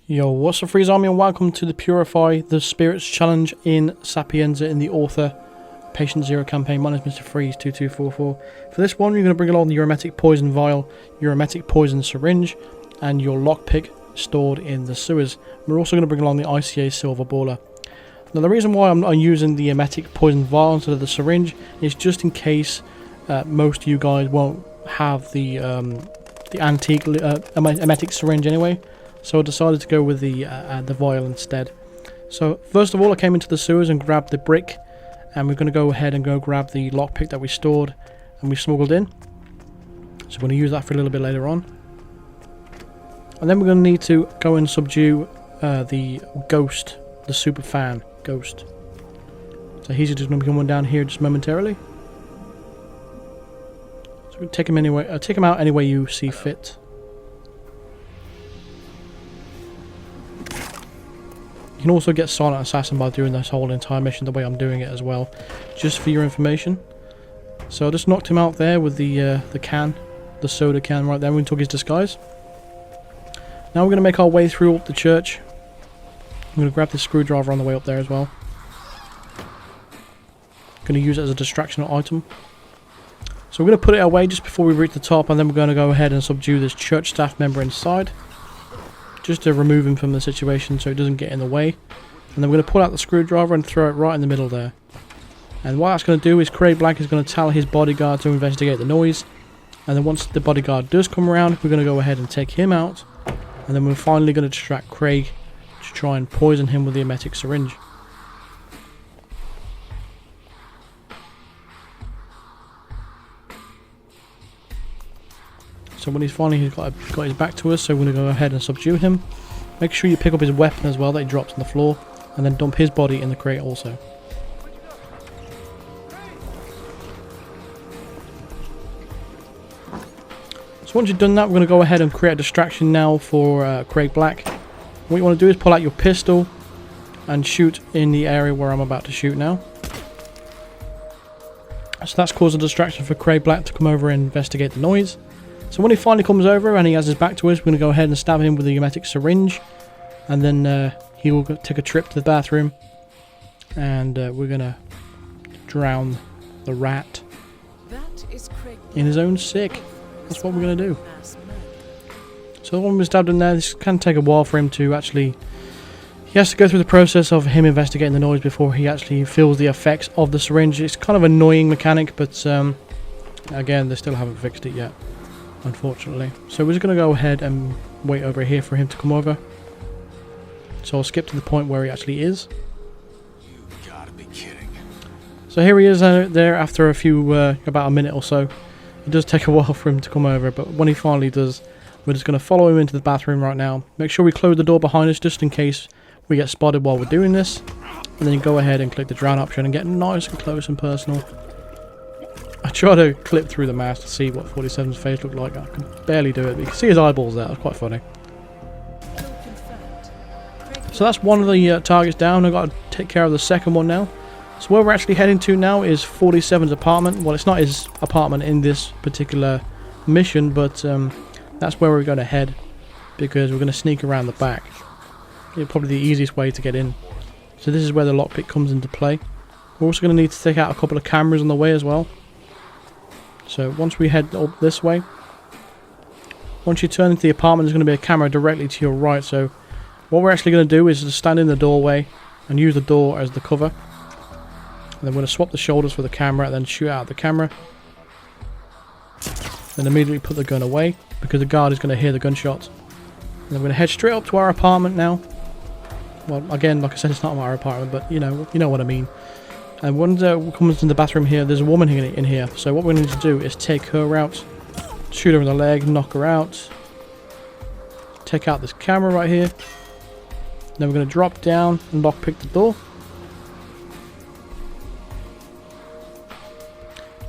Yo, what's up, Freeze Army, and welcome to the Purify The Spirits challenge in Sapienza in the Author Patient Zero campaign. My name is Mr. Freeze2244. For this one, you're going to bring along the Aromatic Poison Vial, your Aromatic Poison Syringe, and your Lockpick stored in the sewers. We're also going to bring along the ICA Silver Baller. Now, the reason why I'm using the Aromatic Poison Vial instead of the syringe is just in case most of you guys won't have the antique Aromatic syringe anyway. So I decided to go with the vial instead. So first of all, I came into the sewers and grabbed the brick, and we're going to go ahead and go grab the lockpick that we stored and we smuggled in. So we're going to use that for a little bit later on. And then we're going to need to go and subdue the ghost, the super fan ghost. So he's just going to be coming down here just momentarily. So we'll take him anyway. Take him out any way you see fit. You can also get Silent Assassin by doing this whole entire mission the way I'm doing it as well, just for your information. So I just knocked him out there with the can, the soda can right there when we took his disguise. Now we're going to make our way through up the church. I'm going to grab this screwdriver on the way up there as well. Going to use it as a distraction item. So we're going to put it away just before we reach the top, and then we're going to go ahead and subdue this church staff member inside, just to remove him from the situation so it doesn't get in the way. And then we're going to pull out the screwdriver and throw it right in the middle there. And what that's going to do is Craig Black is going to tell his bodyguard to investigate the noise. And then once the bodyguard does come around, we're going to go ahead and take him out. And then we're finally going to distract Craig to try and poison him with the emetic syringe. So when he's finally got his back to us, so we're going to go ahead and subdue him. Make sure you pick up his weapon as well that he drops on the floor, and then dump his body in the crate also. So once you've done that, we're going to go ahead and create a distraction now for Craig Black. What you want to do is pull out your pistol and shoot in the area where I'm about to shoot now. So that's caused a distraction for Craig Black to come over and investigate the noise. So when he finally comes over and he has his back to us, we're going to go ahead and stab him with the emetic syringe. And then he will take a trip to the bathroom. And we're going to drown the rat in his own sick. That's what we're going to do. So when we're stabbed in there, this can take a while for him to actually... He has to go through the process of him investigating the noise before he actually feels the effects of the syringe. It's kind of an annoying mechanic, but again, they still haven't fixed it yet, unfortunately. So we're just going to go ahead and wait over here for him to come over. So I'll skip to the point where he actually is. You've got to be kidding. So here he is there after a few, about a minute or so. It does take a while for him to come over, but when he finally does, we're just going to follow him into the bathroom right now. Make sure we close the door behind us just in case we get spotted while we're doing this. And then you go ahead and click the drown option and get nice and close and personal. I tried to clip through the mask to see what 47's face looked like. I could barely do it, but you can see his eyeballs there. It's quite funny. So that's one of the targets down. I've got to take care of the second one now. So where we're actually heading to now is 47's apartment. Well, it's not his apartment in this particular mission, but that's where we're going to head, because we're going to sneak around the back. It's probably the easiest way to get in. So this is where the lockpick comes into play. We're also going to need to take out a couple of cameras on the way as well. So once we head up this way, once you turn into the apartment, there's going to be a camera directly to your right. So what we're actually going to do is just stand in the doorway and use the door as the cover. And then we're going to swap the shoulders for the camera and then shoot out the camera. Then immediately put the gun away, because the guard is going to hear the gunshot. And then we're going to head straight up to our apartment now. Well, again, like I said, it's not our apartment, but you know what I mean. And once we come into the bathroom here, there's a woman in here. So what we need to do is take her out, shoot her in the leg, knock her out. Take out this camera right here. Then we're going to drop down and lockpick the door.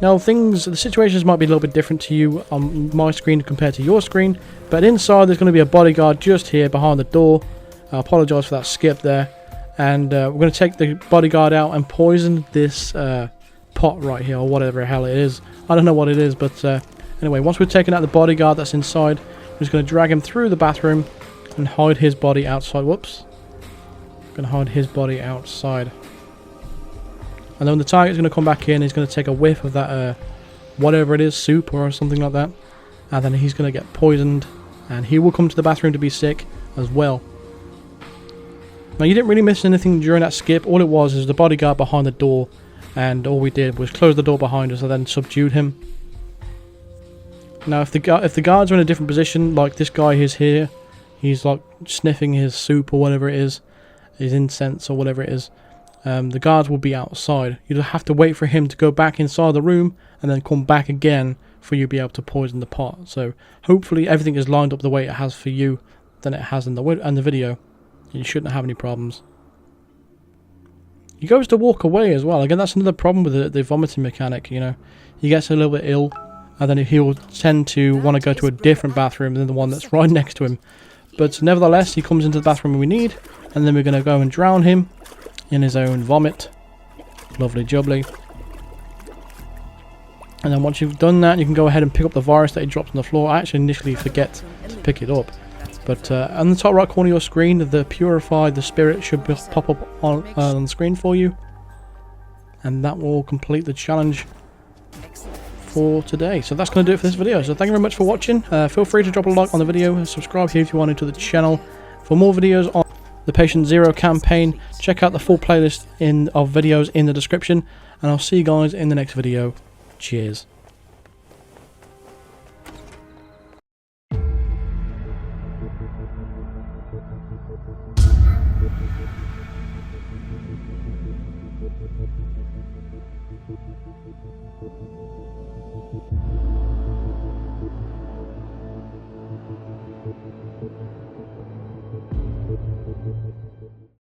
Now the situations might be a little bit different to you on my screen compared to your screen, but inside there's going to be a bodyguard just here behind the door, I apologise for that skip there. And we're going to take the bodyguard out and poison this pot right here, or whatever the hell it is. I don't know what it is, but anyway, once we've taken out the bodyguard that's inside, we're just going to drag him through the bathroom and hide his body outside. Whoops. Going to hide his body outside. And then when the target's going to come back in, he's going to take a whiff of that whatever it is, soup or something like that. And then he's going to get poisoned, and he will come to the bathroom to be sick as well. Now, you didn't really miss anything during that skip. All it was is the bodyguard behind the door, and all we did was close the door behind us and then subdued him. Now, if the guards are in a different position, like this guy is here, he's like sniffing his soup or whatever it is, his incense or whatever it is, the guards will be outside. You'll have to wait for him to go back inside the room and then come back again for you to be able to poison the pot. So hopefully everything is lined up the way it has for you than it has in the video. You shouldn't have any problems. He goes to walk away as well. Again, that's another problem with the vomiting mechanic, you know. He gets a little bit ill, and then he'll tend to want to go to a different bathroom than the one that's right next to him. But nevertheless, he comes into the bathroom we need, and then we're going to go and drown him in his own vomit. Lovely jubbly. And then once you've done that, you can go ahead and pick up the virus that he dropped on the floor. I actually initially forget to pick it up. But on the top right corner of your screen, the Purify the Spirits should pop up on the screen for you. And that will complete the challenge for today. So that's going to do it for this video. So thank you very much for watching. Feel free to drop a like on the video and subscribe here if you want to the channel. For more videos on the Patient Zero campaign, check out the full playlist of videos in the description. And I'll see you guys in the next video. Cheers.